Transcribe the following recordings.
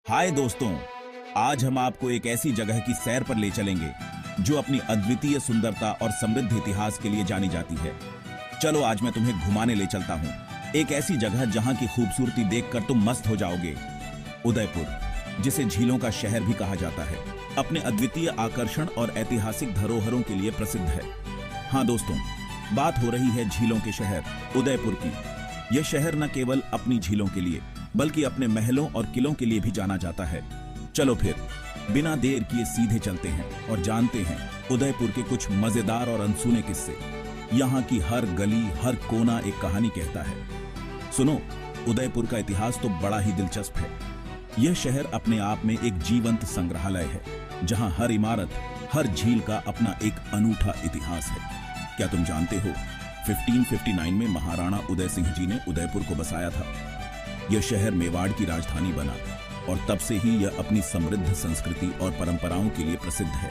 हाय दोस्तों, आज हम आपको एक ऐसी जगह की सैर पर ले चलेंगे जो अपनी अद्वितीय सुंदरता और समृद्ध इतिहास के लिए जानी जाती है। चलो आज मैं तुम्हें घुमाने ले चलता हूँ एक ऐसी जगह जहाँ की खूबसूरती देखकर तुम मस्त हो जाओगे। उदयपुर, जिसे झीलों का शहर भी कहा जाता है, अपने अद्वितीय आकर्षण और ऐतिहासिक धरोहरों के लिए प्रसिद्ध है। हाँ दोस्तों, बात हो रही है झीलों के शहर उदयपुर की। यह शहर न केवल अपनी झीलों के लिए बल्कि अपने महलों और किलों के लिए भी जाना जाता है। चलो फिर बिना देर किए सीधे चलते हैं और जानते हैं उदयपुर के कुछ मजेदार और अनसुने किस्से। यहाँ की हर गली, हर कोना एक कहानी कहता है। सुनो, उदयपुर का इतिहास तो बड़ा ही दिलचस्प है। यह शहर अपने आप में एक जीवंत संग्रहालय है, जहाँ हर इमारत, हर झील का अपना एक अनूठा इतिहास है। क्या तुम जानते हो 1559 में महाराणा उदय सिंह जी ने उदयपुर को बसाया था। यह शहर मेवाड़ की राजधानी बना और तब से ही यह अपनी समृद्ध संस्कृति और परंपराओं के लिए प्रसिद्ध है।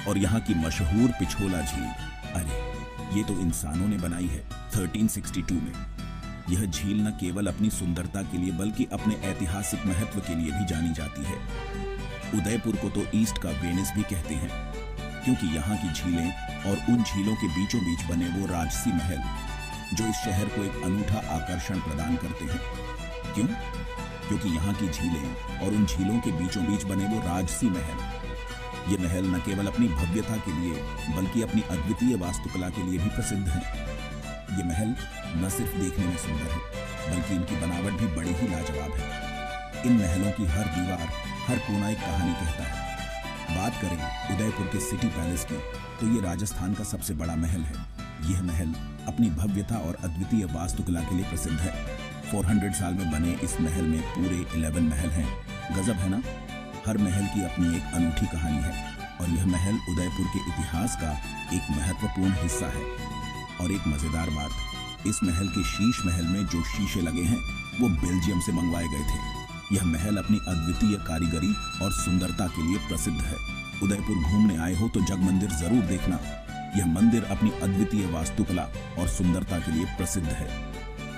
और यहाँ की मशहूर पिछोला झील, अरे ये तो इंसानों ने बनाई है 1362 में। यह झील न केवल अपनी सुंदरता के लिए बल्कि अपने ऐतिहासिक महत्व के लिए भी जानी जाती है। उदयपुर को तो ईस्ट का वेनिस भी कहते हैं, क्योंकि यहाँ की झीलें और उन झीलों के बीचों बीच बने वो राजसी महल जो इस शहर को एक अनूठा आकर्षण प्रदान करते हैं। क्यों? क्योंकि यहाँ की झीलें और उन झीलों के बीचों बीच बने वो राजसी महल, ये महल न केवल अपनी भव्यता के लिए बल्कि अपनी अद्वितीय वास्तुकला के लिए भी प्रसिद्ध हैं। ये महल न सिर्फ देखने में सुंदर है बल्कि इनकी बनावट भी बड़ी ही लाजवाब है। इन महलों की हर दीवार, हर कोना एक कहानी कहता है। बात करें उदयपुर के सिटी पैलेस की, तो ये राजस्थान का सबसे बड़ा महल है। यह महल अपनी भव्यता और अद्वितीय वास्तुकला के लिए प्रसिद्ध है। 400 साल में बने इस महल में पूरे 11 महल हैं। गजब है ना? हर महल की अपनी एक अनूठी कहानी है और यह महल उदयपुर के इतिहास का एक महत्वपूर्ण हिस्सा है। और एक मजेदार बात, इस महल के शीश महल में जो शीशे लगे हैं वो बेल्जियम से मंगवाए गए थे। यह महल अपनी अद्वितीय कारीगरी और सुंदरता के लिए प्रसिद्ध है। उदयपुर घूमने आए हो तो जग मंदिर जरूर देखना। यह मंदिर अपनी अद्वितीय वास्तुकला और सुंदरता के लिए प्रसिद्ध है।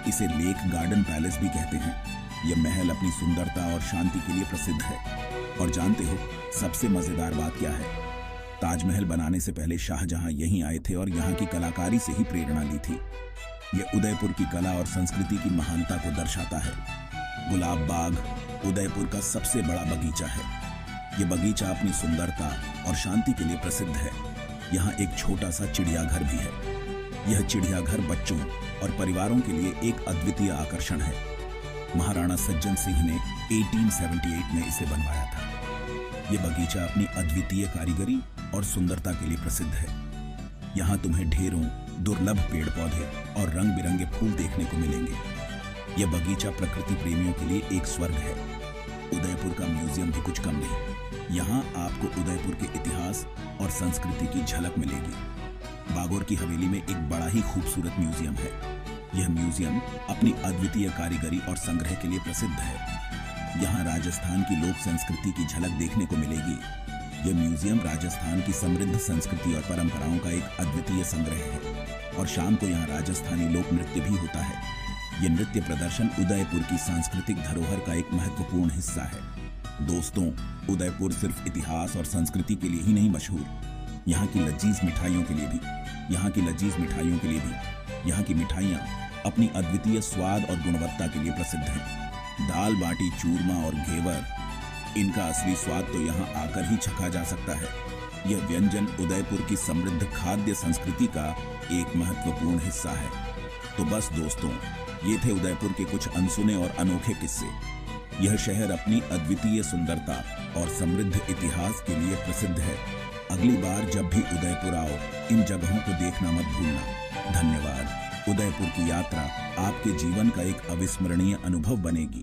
इसे लेक गार्डन पैलेस भी कहते हैं। यह महल अपनी सुंदरता और शांति के लिए प्रसिद्ध है। और जानते हो सबसे मजेदार बात क्या है? ताजमहल बनाने से पहले शाहजहां यहीं आए थे और यहाँ की कलाकारी से ही प्रेरणा ली थी। यह उदयपुर की कला और संस्कृति की महानता को दर्शाता है। गुलाब बाग उदयपुर का सबसे बड़ा बगीचा है। यह बगीचा अपनी सुंदरता और शांति के लिए प्रसिद्ध है। यहाँ एक छोटा सा चिड़ियाघर भी है। यह चिड़ियाघर बच्चों और परिवारों के लिए एक अद्वितीय आकर्षण है। महाराणा सज्जन सिंह ने 1878 में इसे बनवाया था। यह बगीचा अपनी अद्वितीय कारीगरी और सुंदरता के लिए प्रसिद्ध है। यहाँ तुम्हें ढेरों दुर्लभ पेड़ पौधे और रंग बिरंगे फूल देखने को मिलेंगे। यह बगीचा प्रकृति प्रेमियों के लिए एक स्वर्ग है। उदयपुर का म्यूजियम भी कुछ कम नहीं। यहाँ आपको उदयपुर के इतिहास और संस्कृति की झलक मिलेगी। बागोर की हवेली में एक बड़ा ही खूबसूरत म्यूजियम है। यह म्यूजियम अपनी अद्वितीय कारीगरी और संग्रह के लिए प्रसिद्ध है। यहाँ राजस्थान की लोक संस्कृति की झलक देखने को मिलेगी। यह म्यूजियम राजस्थान की समृद्ध संस्कृति और परंपराओं का एक अद्वितीय संग्रह है। और शाम को यहाँ राजस्थानी लोक नृत्य भी होता है। यह नृत्य प्रदर्शन उदयपुर की सांस्कृतिक धरोहर का एक महत्वपूर्ण हिस्सा है। दोस्तों, उदयपुर सिर्फ इतिहास और संस्कृति के लिए ही नहीं मशहूर, यहाँ की लजीज मिठाइयों के लिए भी। यहाँ की मिठाइयाँ अपनी अद्वितीय स्वाद और गुणवत्ता के लिए प्रसिद्ध हैं। दाल बाटी, चूरमा और घेवर, इनका असली स्वाद तो यहाँ आकर ही चखा जा सकता है। यह व्यंजन उदयपुर की समृद्ध खाद्य संस्कृति का एक महत्वपूर्ण हिस्सा है। तो बस दोस्तों, ये थे उदयपुर के कुछ अनसुने और अनोखे किस्से। यह शहर अपनी अद्वितीय सुंदरता और समृद्ध इतिहास के लिए प्रसिद्ध है। अगली बार जब भी उदयपुर आओ, इन जगहों को देखना मत भूलना। धन्यवाद। उदयपुर की यात्रा आपके जीवन का एक अविस्मरणीय अनुभव बनेगी।